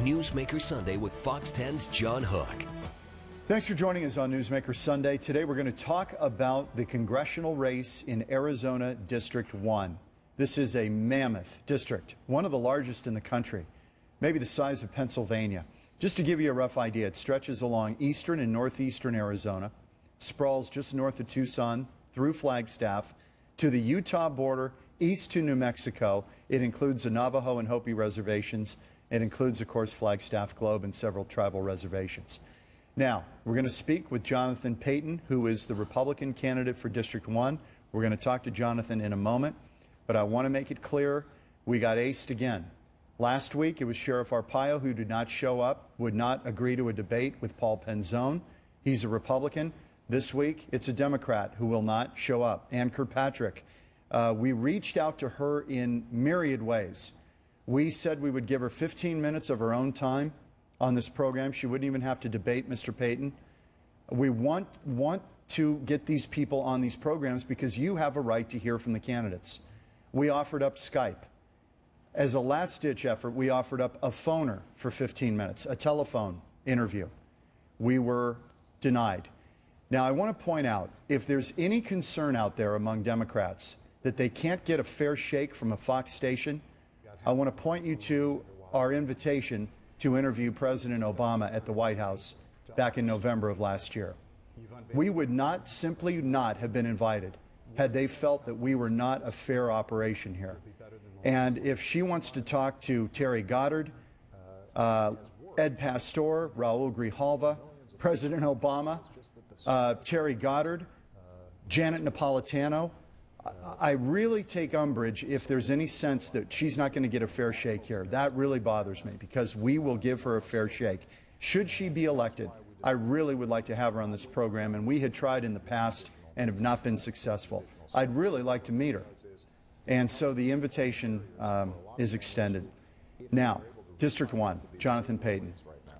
Newsmaker Sunday with Fox 10's John Hook. Thanks for joining us on Newsmaker Sunday. Today we're going to talk about the congressional race in Arizona District 1. This is a mammoth district, one of the largest in the country, maybe the size of Pennsylvania. Just to give you a rough idea, it stretches along eastern and northeastern Arizona, sprawls just north of Tucson, through Flagstaff, to the Utah border, east to New Mexico. It includes the Navajo and Hopi reservations. It includes, of course, Flagstaff Globe and several tribal reservations. Now, we're going to speak with Jonathan Paton, who is the Republican candidate for District 1. We're going to talk to Jonathan in a moment, but I want to make it clear we got aced again. Last week, it was Sheriff Arpaio who did not show up, would not agree to a debate with Paul Penzone. He's a Republican. This week, it's a Democrat who will not show up, Ann Kirkpatrick. We reached out to her in myriad ways. We said we would give her 15 minutes of her own time on this program. She wouldn't even have to debate Mr. Paton. We want to get these people on these programs because you have a right to hear from the candidates. We offered up Skype. As a last-ditch effort, we offered up a phoner for 15 minutes, a telephone interview. We were denied. Now, I want to point out, if there's any concern out there among Democrats that they can't get a fair shake from a Fox station, I want to point you to our invitation to interview President Obama at the White House back in November of last year. We would simply not have been invited had they felt that we were not a fair operation here. And if she wants to talk to Terry Goddard, Ed Pastor, Raul Grijalva, President Obama, Terry Goddard, Janet Napolitano, I really take umbrage if there's any sense that she's not going to get a fair shake here. That really bothers me because we will give her a fair shake. Should she be elected, I really would like to have her on this program, and we had tried in the past and have not been successful. I'd really like to meet her. And so the invitation is extended. Now, District 1, Jonathan Paton.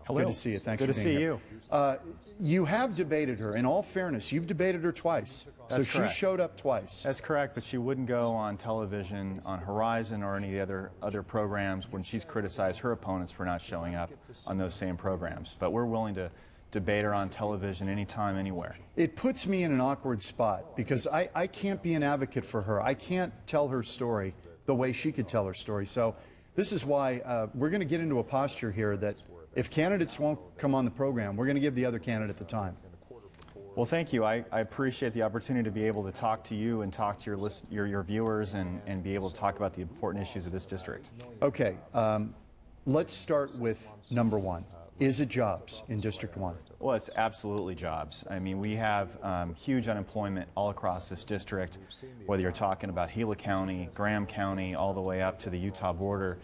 Hello. Good to see you. Thanks for being here. Good to see you. You have debated her. In all fairness, you've debated her twice. That's so correct. She showed up twice. That's correct, but she wouldn't go on television, on Horizon, or any of the other programs when she's criticized her opponents for not showing up on those same programs. But we're willing to debate her on television anytime, anywhere. It puts me in an awkward spot because I can't be an advocate for her. I can't tell her story the way she could tell her story. So this is why we're going to get into a posture here that if candidates won't come on the program, we're going to give the other candidate the time. Well, thank you. I appreciate the opportunity to be able to talk to you and talk to your viewers and be able to talk about the important issues of this district. Okay. Let's start with number one. Is it jobs in District 1? Well, it's absolutely jobs. I mean, we have huge unemployment all across this district, whether you're talking about Gila County, Graham County, all the way up to the Utah border.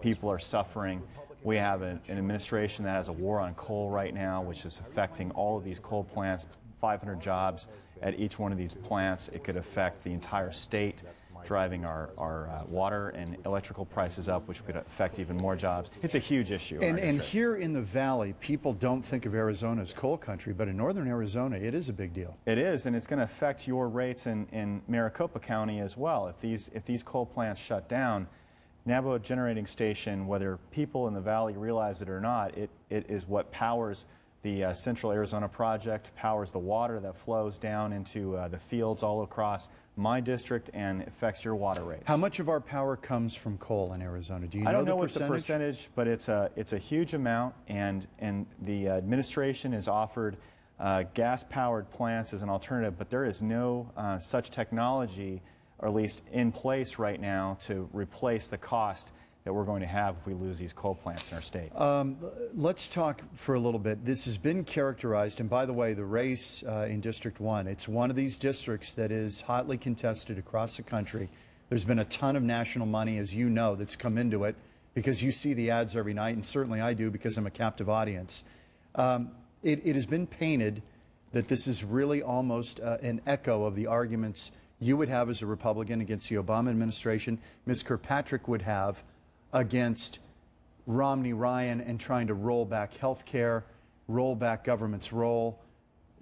People are suffering. We have an administration that has a war on coal right now, which is affecting all of these coal plants, 500 jobs at each one of these plants. It could affect the entire state, driving our water and electrical prices up, which could affect even more jobs. It's a huge issue. And here in the Valley, people don't think of Arizona as coal country, but in northern Arizona, it is a big deal. It is, and it's going to affect your rates in Maricopa County as well. If these coal plants shut down, Navajo Generating Station, whether people in the Valley realize it or not, it is what powers the Central Arizona Project, powers the water that flows down into the fields all across my district and affects your water rates. How much of our power comes from coal in Arizona? Do you know the percentage? I don't know what the percentage, but it's a huge amount, and the administration has offered gas-powered plants as an alternative, but there is no such technology, or at least in place right now, to replace the cost that we're going to have if we lose these coal plants in our state. Let's talk for a little bit. This has been characterized, and by the way, the race in District 1, it's one of these districts that is hotly contested across the country. There's been a ton of national money, as you know, that's come into it because you see the ads every night, and certainly I do because I'm a captive audience. It has been painted that this is really almost an echo of the arguments you would have as a Republican against the Obama administration, Ms. Kirkpatrick would have against Romney Ryan and trying to roll back health care, roll back government's role.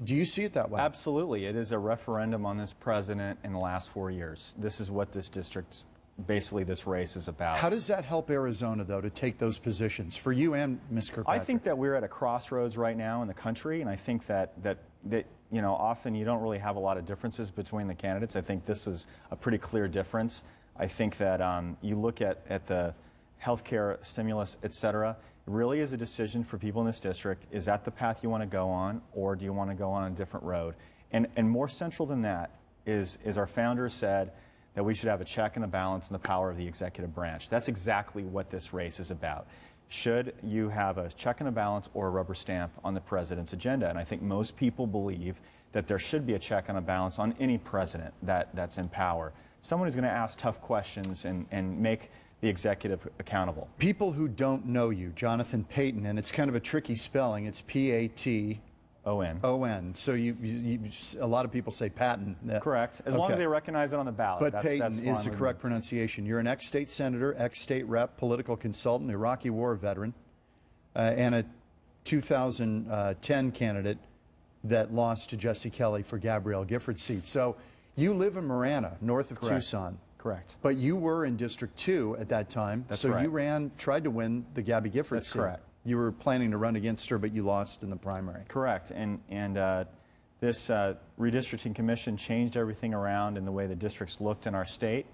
Do you see it that way? Absolutely. It is a referendum on this president in the last 4 years. This is what this district basically this race is about. How does that help Arizona, though, to take those positions for you and Ms. Kirkpatrick? I think that we're at a crossroads right now in the country, and I think that you know, often you don't really have a lot of differences between the candidates. I think this is a pretty clear difference. I think that you look at the healthcare stimulus, et cetera. It really is a decision for people in this district. Is that the path you want to go on, or do you want to go on a different road? And more central than that is our founder said that we should have a check and a balance in the power of the executive branch. That's exactly what this race is about. Should you have a check and a balance or a rubber stamp on the president's agenda? And I think most people believe that there should be a check and a balance on any president that's in power. Someone who's going to ask tough questions and make the executive accountable. People who don't know you, Jonathan Paton, and it's kind of a tricky spelling. It's P-A-T-O-N. O-N. So a lot of people say Patton. Correct. As long as they recognize it on the ballot. But Paton is the correct pronunciation. You're an ex-state senator, ex-state rep, political consultant, Iraqi war veteran, and a 2010 candidate that lost to Jesse Kelly for Gabrielle Gifford's seat. So you live in Marana, north of Tucson. Correct. But you were in District 2 at that time. That's so right. you tried to win the Gabby Gifford seat. That's correct. You were planning to run against her, but you lost in the primary. Correct. And this redistricting commission changed everything around in the way the districts looked in our state.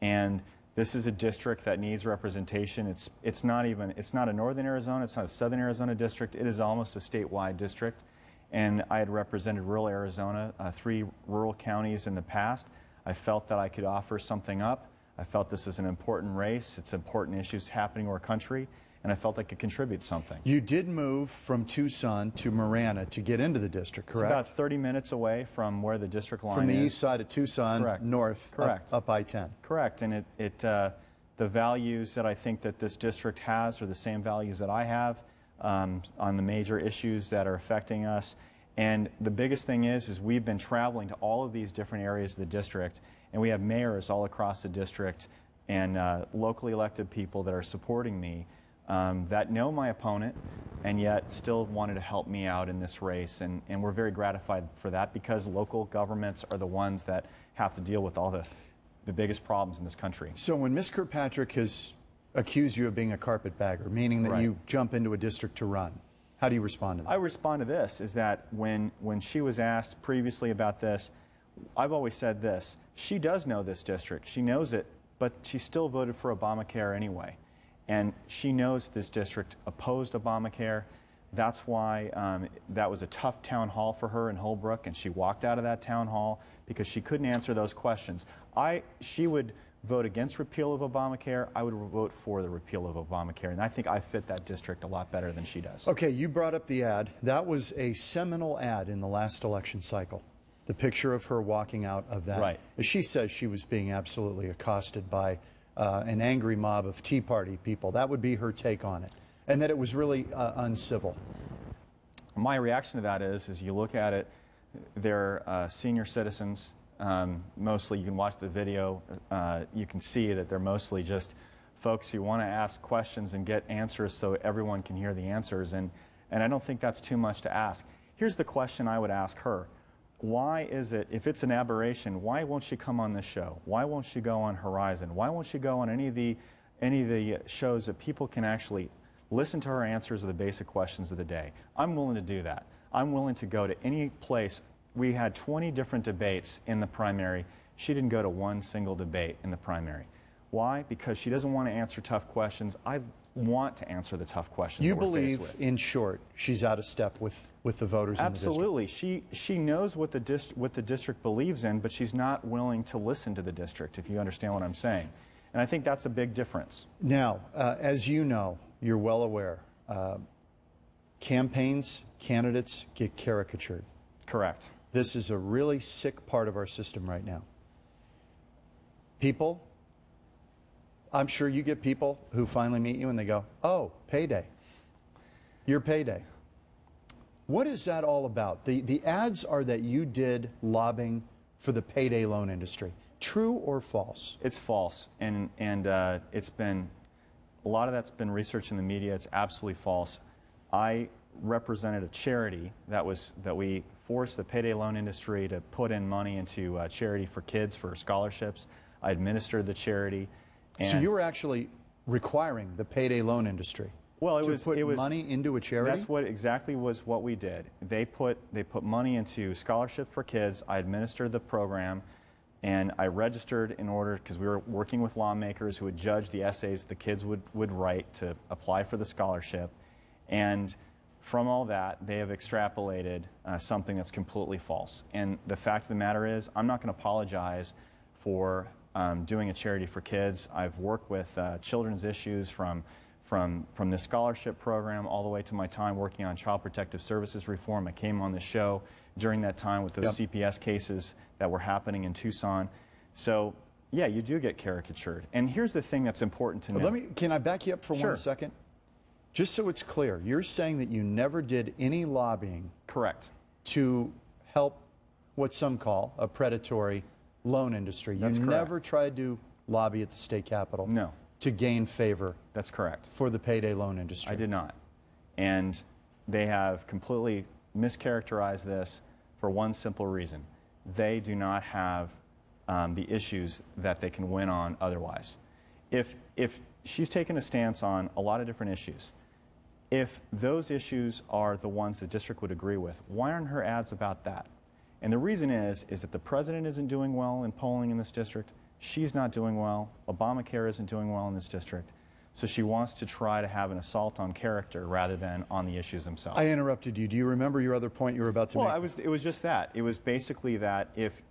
And this is a district that needs representation. It's not a northern Arizona, it's not a southern Arizona district. It is almost a statewide district. And I had represented rural Arizona, 3 rural counties in the past. I felt that I could offer something up. I felt this is an important race. It's important issues happening in our country, and I felt I could contribute something. You did move from Tucson to Marana to get into the district, correct? It's about 30 minutes away from where the district line is. From the east side of Tucson, correct. North, correct. Up I-10. Correct, and the values that I think that this district has are the same values that I have on the major issues that are affecting us. And the biggest thing is we've been traveling to all of these different areas of the district, and we have mayors all across the district and locally elected people that are supporting me that know my opponent and yet still wanted to help me out in this race. And we're very gratified for that, because local governments are the ones that have to deal with all the biggest problems in this country. So when Ms. Kirkpatrick has accused you of being a carpetbagger, meaning that you jump into a district to run, how do you respond to that? I respond to this, is that when she was asked previously about this, I've always said this: she does know this district, she knows it, but she still voted for Obamacare anyway. And she knows this district opposed Obamacare. That's why that was a tough town hall for her in Holbrook, and she walked out of that town hall because she couldn't answer those questions. She would vote against repeal of Obamacare. I would vote for the repeal of Obamacare, and I think I fit that district a lot better than she does. Okay, you brought up the ad. That was a seminal ad in the last election cycle. The picture of her walking out of that. Right. She says she was being absolutely accosted by an angry mob of Tea Party people. That would be her take on it, and that it was really uncivil. My reaction to that is you look at it, they're senior citizens. Mostly, you can watch the video, you can see that they're mostly just folks who want to ask questions and get answers so everyone can hear the answers, and I don't think that's too much to ask. Here's the question I would ask her: why is it, if it's an aberration, why won't she come on this show? Why won't she go on Horizon? Why won't she go on any of the shows that people can actually listen to her answers of the basic questions of the day? I'm willing to do that. I'm willing to go to any place. We had 20 different debates in the primary. She didn't go to one single debate in the primary. Why? Because she doesn't want to answer tough questions. I want to answer the tough questions. You believe, in short, she's out of step with the voters in the district? Absolutely. She knows what the district believes in, but she's not willing to listen to the district, if you understand what I'm saying. And I think that's a big difference. Now, as you know, you're well aware, campaigns, candidates get caricatured. Correct. This is a really sick part of our system right now. People, I'm sure you get people who finally meet you and they go, oh, payday. Your payday. What is that all about? The ads are that you did lobbying for the payday loan industry. True or false? It's false, and it's been, a lot of that's been researched in the media. It's absolutely false. I represented a charity that we forced the payday loan industry to put in money into charity for kids for scholarships. I administered the charity, And so you were actually requiring the payday loan industry to put money into a charity? That's exactly what we did. They put money into Scholarship for Kids. I administered the program, and I registered in order, because we were working with lawmakers who would judge the essays the kids would write to apply for the scholarship. And from all that, they have extrapolated something that's completely false. And the fact of the matter is, I'm not going to apologize for doing a charity for kids. I've worked with children's issues from the scholarship program all the way to my time working on child protective services reform. I came on the show during that time with those CPS cases that were happening in Tucson. So yeah, you do get caricatured. And here's the thing that's important to know. Can I back you up for 1 second? Just so it's clear, you're saying that you never did any lobbying. Correct. To help what some call a predatory loan industry. That's correct. Never tried to lobby at the state capitol. No. To gain favor. That's correct. For the payday loan industry. I did not. And they have completely mischaracterized this for one simple reason. They do not have the issues that they can win on otherwise. If she's taken a stance on a lot of different issues, if those issues are the ones the district would agree with, why aren't her ads about that? And the reason is that the president isn't doing well in polling in this district. She's not doing well. Obamacare isn't doing well in this district. So she wants to try to have an assault on character rather than on the issues themselves. I interrupted you. Do you remember your other point you were about to make? Well, it was just that. It was basically that if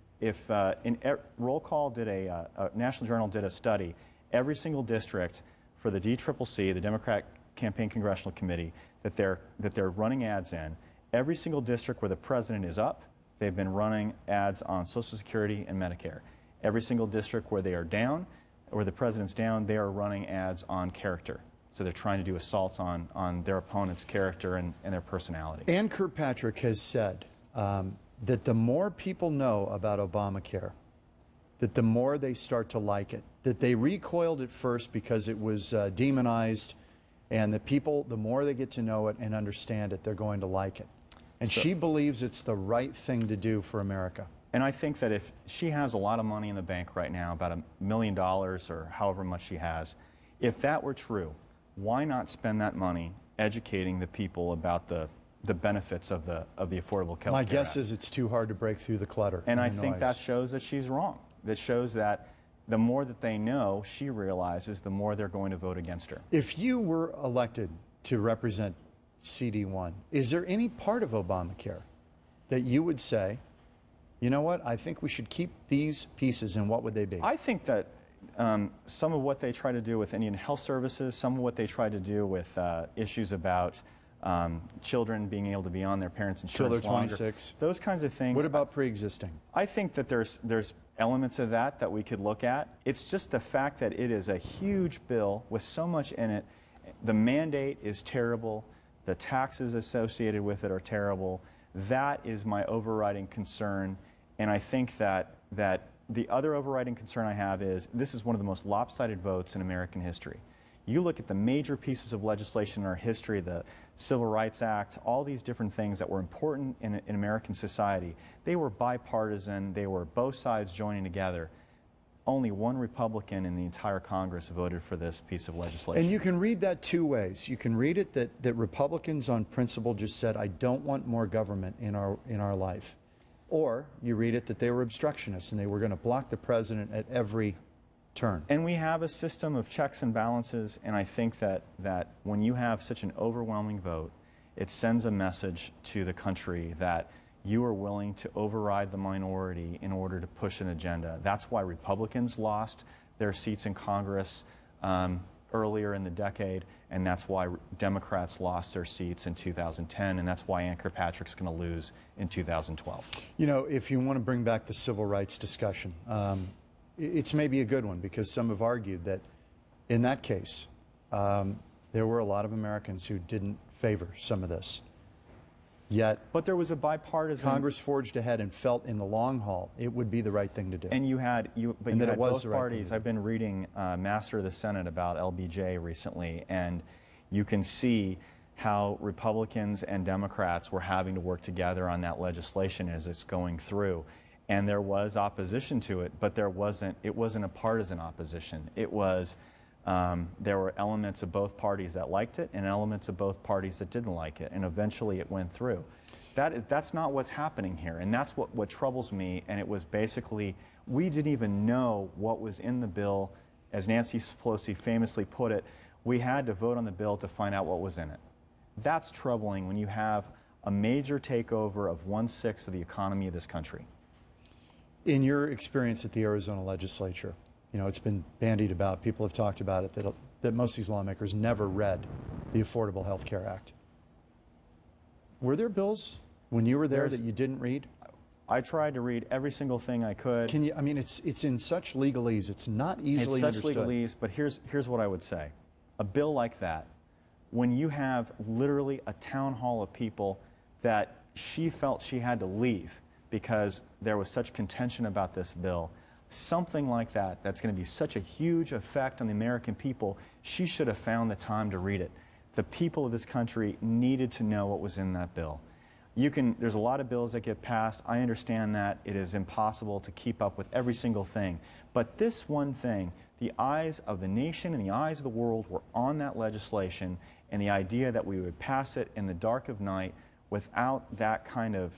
Roll Call did a National Journal did a study, every single district for the DCCC, the Democrat Campaign Congressional Committee, that they're running ads in, every single district where the president is up, they've been running ads on Social Security and Medicare. Every single district where they are down, where the president's down, they are running ads on character. So they're trying to do assaults on their opponent's character and their personality. Ann Kirkpatrick has said that the more people know about Obamacare, that the more they start to like it. That they recoiled at first because it was demonized, and that people, the more they get to know it and understand it, they're going to like it. And she believes it's the right thing to do for America. And I think that if she has a lot of money in the bank right now, about $1 million or however much she has, if that were true, why not spend that money educating the people about the benefits of the Affordable Care Act? My guess is it's too hard to break through the clutter. And I think that shows that she's wrong. That shows that the more that they know, she realizes, the more they're going to vote against her. If you were elected to represent CD1, is there any part of Obamacare that you would say, you know what, I think we should keep these pieces, and what would they be? I think that some of what they try to do with Indian Health Services, some of what they try to do with issues about children being able to be on their parents' insurance until they're 26. Those kinds of things. What about pre-existing? I think that there's elements of that we could look at. It's just the fact that it is a huge bill with so much in it. The mandate is terrible. The taxes associated with it are terrible. That is my overriding concern. And I think that the other overriding concern I have is this is one of the most lopsided votes in American history. You look at the major pieces of legislation in our history, the Civil Rights Act, all these different things that were important in American society. They were bipartisan. They were both sides joining together. Only one Republican in the entire Congress voted for this piece of legislation. And you can read that two ways. You can read it that Republicans on principle just said, I don't want more government in our life. Or you read it that they were obstructionists and they were going to block the president at every turn. And we have a system of checks and balances, and I think that when you have such an overwhelming vote, it sends a message to the country that you are willing to override the minority in order to push an agenda. That's why Republicans lost their seats in Congress earlier in the decade, and that's why Democrats lost their seats in 2010, and that's why Ann Kirkpatrick's going to lose in 2012. You know, if you want to bring back the civil rights discussion, it's maybe a good one, because some have argued that in that case, there were a lot of Americans who didn't favor some of this. Yet, but there was a bipartisan. Congress forged ahead and felt in the long haul it would be the right thing to do. And you had both parties. Right, I've been reading Master of the Senate about LBJ recently, and you can see how Republicans and Democrats were having to work together on that legislation as it's going through. and there was opposition to it, but it wasn't a partisan opposition. It was, there were elements of both parties that liked it and elements of both parties that didn't like it, and eventually it went through. That's not what's happening here, and that's what troubles me. And it was basically, we didn't even know what was in the bill. As Nancy Pelosi famously put it, we had to vote on the bill to find out what was in it. That's troubling when you have a major takeover of 1/6 of the economy of this country. In your experience at the Arizona legislature, you know, it's been bandied about, people have talked about it, that most of these lawmakers never read the Affordable Health Care Act. Were there bills when you were there that you didn't read? I tried to read every single thing I could. Can you, I mean, it's in such legalese, it's not easily understood. It's such legalese, but here's what I would say. A bill like that, when you have literally a town hall of people that she felt she had to leave because there was such contention about this bill, something like that, that's going to be such a huge effect on the American people, she should have found the time to read it. The people of this country needed to know what was in that bill. There's a lot of bills that get passed. I understand that it is impossible to keep up with every single thing. But this one thing, the eyes of the nation and the eyes of the world were on that legislation, and the idea that we would pass it in the dark of night without that kind of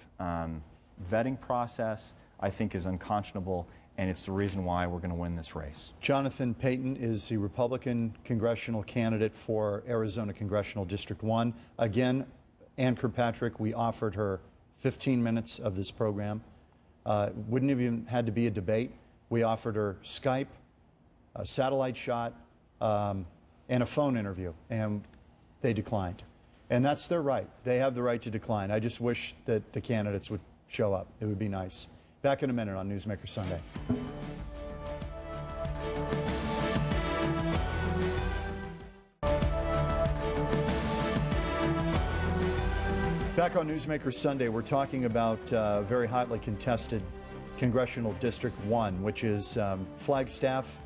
vetting process, I think is unconscionable, and it's the reason why we're going to win this race. Jonathan Paton is the Republican congressional candidate for Arizona Congressional District 1. Again, Ann Kirkpatrick, we offered her 15 minutes of this program. Wouldn't have even had to be a debate. We offered her Skype, a satellite shot, and a phone interview, and they declined. And that's their right. They have the right to decline. I just wish that the candidates would show up. It would be nice. Back in a minute on Newsmaker Sunday. Back on Newsmaker Sunday, we're talking about very hotly contested Congressional District 1, which is Flagstaff.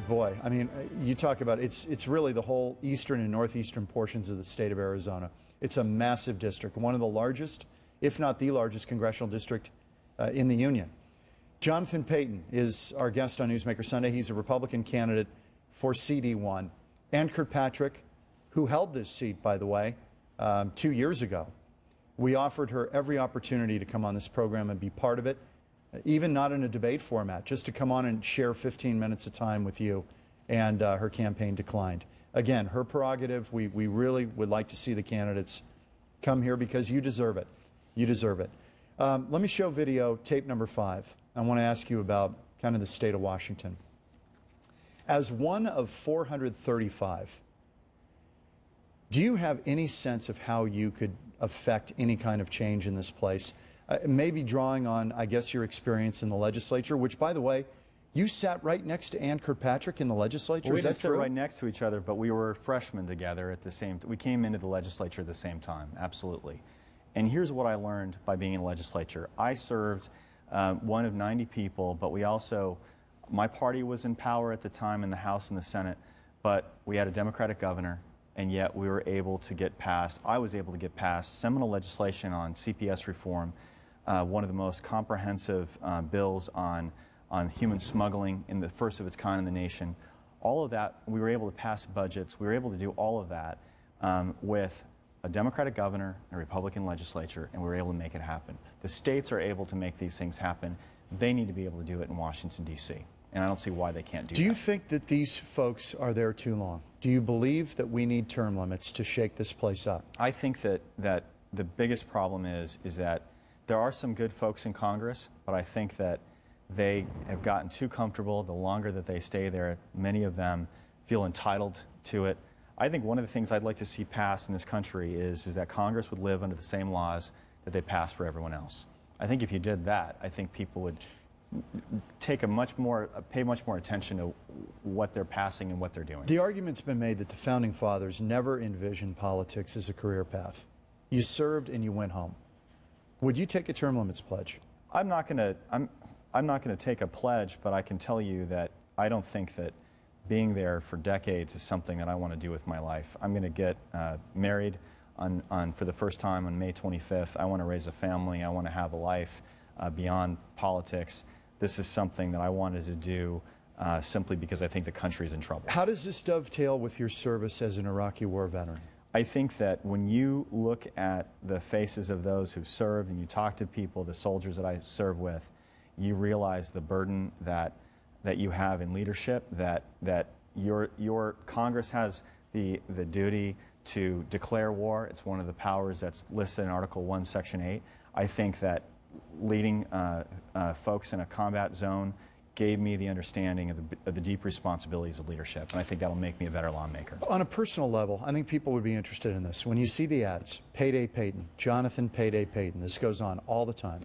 Boy, I mean, you talk about it's really the whole eastern and northeastern portions of the state of Arizona. It's a massive district, one of the largest, if not the largest, congressional district in the Union. Jonathan Paton is our guest on Newsmaker Sunday. He's a Republican candidate for CD1. Ann Kirkpatrick, who held this seat, by the way, 2 years ago. We offered her every opportunity to come on this program and be part of it, even not in a debate format, just to come on and share 15 minutes of time with you, and her campaign declined. Again, her prerogative. We really would like to see the candidates come here because you deserve it. You deserve it. Let me show video, tape number 5. I want to ask you about kind of the state of Washington. As one of 435, do you have any sense of how you could affect any kind of change in this place? Maybe drawing on, I guess, your experience in the legislature, which, by the way, you sat right next to Ann Kirkpatrick in the legislature. Well, is that true? We didn't sit right next to each other, but we were freshmen together at the same time. We came into the legislature at the same time, absolutely. And here's what I learned by being in the legislature. I served one of 90 people, but we also, my party was in power at the time in the House and the Senate, but we had a Democratic governor, and yet we were able to get passed, I was able to get passed seminal legislation on CPS reform, one of the most comprehensive bills on human smuggling, in the first of its kind in the nation. All of that, we were able to pass budgets, we were able to do all of that with a Democratic governor and a Republican legislature, and we were able to make it happen. The states are able to make these things happen. They need to be able to do it in Washington, D.C., and I don't see why they can't do that. Do you think that these folks are there too long? Do you believe that we need term limits to shake this place up? I think that the biggest problem is that there are some good folks in Congress, but I think that they have gotten too comfortable. The longer that they stay there, many of them feel entitled to it. I think one of the things I'd like to see passed in this country is that Congress would live under the same laws that they pass for everyone else. I think if you did that, I think people would pay much more attention to what they're passing and what they're doing. The argument's been made that the Founding Fathers never envisioned politics as a career path. You served and you went home. Would you take a term limits pledge? I'm not going to take a pledge, but I can tell you that I don't think that being there for decades is something that I want to do with my life. I'm going to get married for the first time on May 25th. I want to raise a family. I want to have a life. beyond politics. This is something that I wanted to do simply because I think the country's in trouble. How does this dovetail with your service as an Iraqi war veteran? I think that when you look at the faces of those who served and you talk to people, the soldiers that I serve with, you realize the burden that you have in leadership, that your Congress has the duty to declare war. It's one of the powers that's listed in Article 1, Section 8. I think that leading folks in a combat zone gave me the understanding of the deep responsibilities of leadership, and I think that'll make me a better lawmaker. On a personal level, I think people would be interested in this. When you see the ads, Payday Paton, Jonathan Payday Paton, this goes on all the time.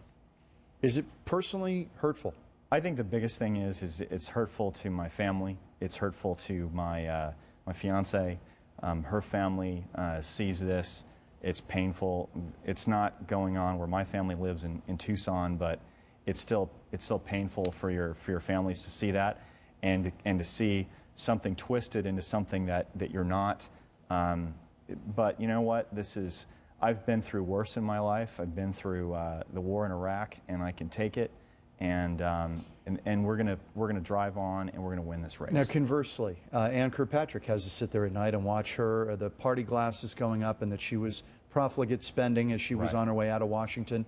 Is it personally hurtful? I think the biggest thing is it's hurtful to my family. It's hurtful to my fiance. Her family sees this. It's painful. It's not going on where my family lives in Tucson, but it's still painful for your families to see that, and to see something twisted into something that you're not. But you know what? I've been through worse in my life. I've been through the war in Iraq, and I can take it. And we're gonna drive on, and we're gonna win this race. Now, conversely, Ann Kirkpatrick has to sit there at night and watch the party glasses going up, and that she was profligate spending as she was on her way out of Washington.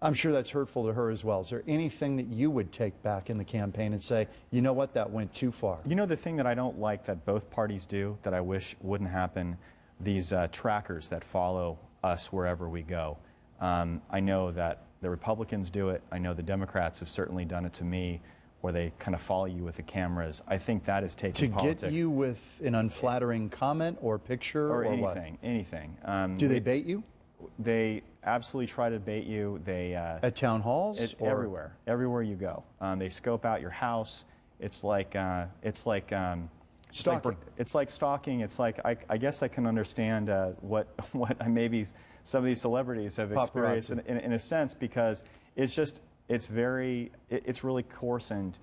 I'm sure that's hurtful to her as well. Is there anything that you would take back in the campaign and say, you know what, that went too far? You know, the thing that I don't like that both parties do, that I wish wouldn't happen, these trackers that follow us wherever we go. I know that the Republicans do it. I know the Democrats have certainly done it to me, where they kind of follow you with the cameras. I think that is taking politics. To get you with an unflattering comment or picture or anything, what? Anything. Do they bait you? They absolutely try to bait you. They at town halls or everywhere you go. They scope out your house. It's like stalking. It's like stalking. It's like I guess I can understand what maybe some of these celebrities have experienced in a sense, because it's really coarsened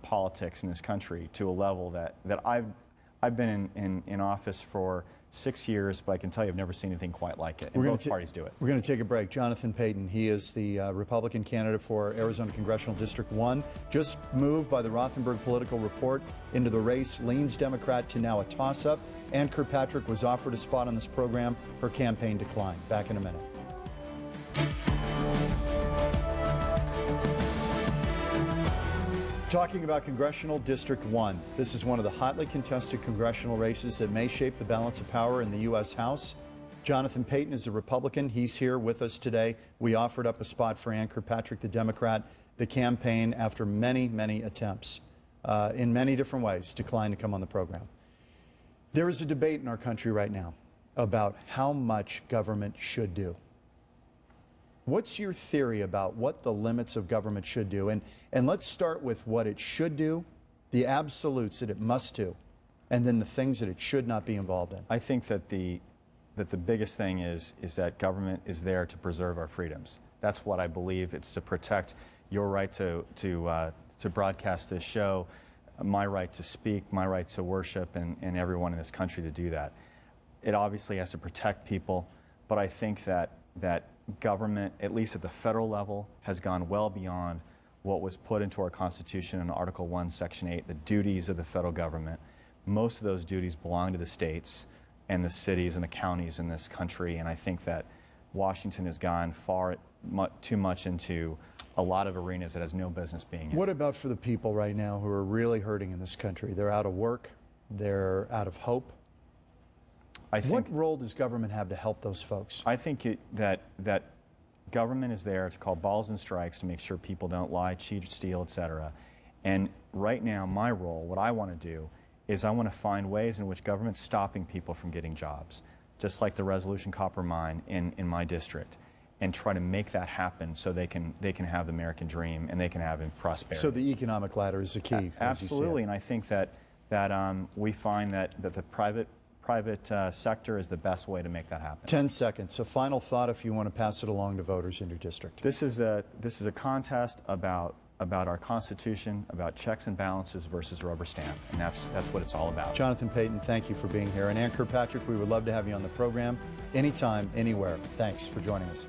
politics in this country to a level that I've been in office for 6 years, but I can tell you I've never seen anything quite like it. And both parties do it. We're going to take a break. Jonathan Paton, he is the Republican candidate for Arizona Congressional District 1. Just moved by the Rothenberg Political Report into the race, leans Democrat to now a toss-up. Ann Kirkpatrick was offered a spot on this program. Her campaign declined. Back in a minute. Talking about Congressional District 1. This is one of the hotly contested congressional races that may shape the balance of power in the U.S. House. Jonathan Paton is a Republican. He's here with us today. We offered up a spot for Ann Kirkpatrick, the Democrat. The campaign, after many, many attempts in many different ways, declined to come on the program. There is a debate in our country right now about how much government should do. What's your theory about what the limits of government should do? And let's start with what it should do, the absolutes that it must do, and then the things that it should not be involved in. I think that the biggest thing is that government is there to preserve our freedoms. That's what I believe. It's to protect your right to broadcast this show, my right to speak, my right to worship, and everyone in this country to do that. It obviously has to protect people, but I think that government, at least at the federal level, has gone well beyond what was put into our Constitution in Article 1, Section 8, the duties of the federal government. Most of those duties belong to the states and the cities and the counties in this country, and I think that Washington has gone too much into a lot of arenas that has no business being in. What about for the people right now who are really hurting in this country? They're out of work, they're out of hope. What role does government have to help those folks? I think that government is there to call balls and strikes to make sure people don't lie, cheat, steal, etc. And right now, my role, what I want to do, is I want to find ways in which government's stopping people from getting jobs, just like the Resolution Copper Mine in my district, and try to make that happen so they can have the American dream and they can have prosperity. So the economic ladder is the key. Absolutely, and I think that we find that the private sector is the best way to make that happen. 10 seconds. A final thought if you want to pass it along to voters in your district. This is a contest about our Constitution, about checks and balances versus rubber stamp, and that's what it's all about. Jonathan Paton, thank you for being here. And Ann Kirkpatrick, we would love to have you on the program anytime, anywhere. Thanks for joining us.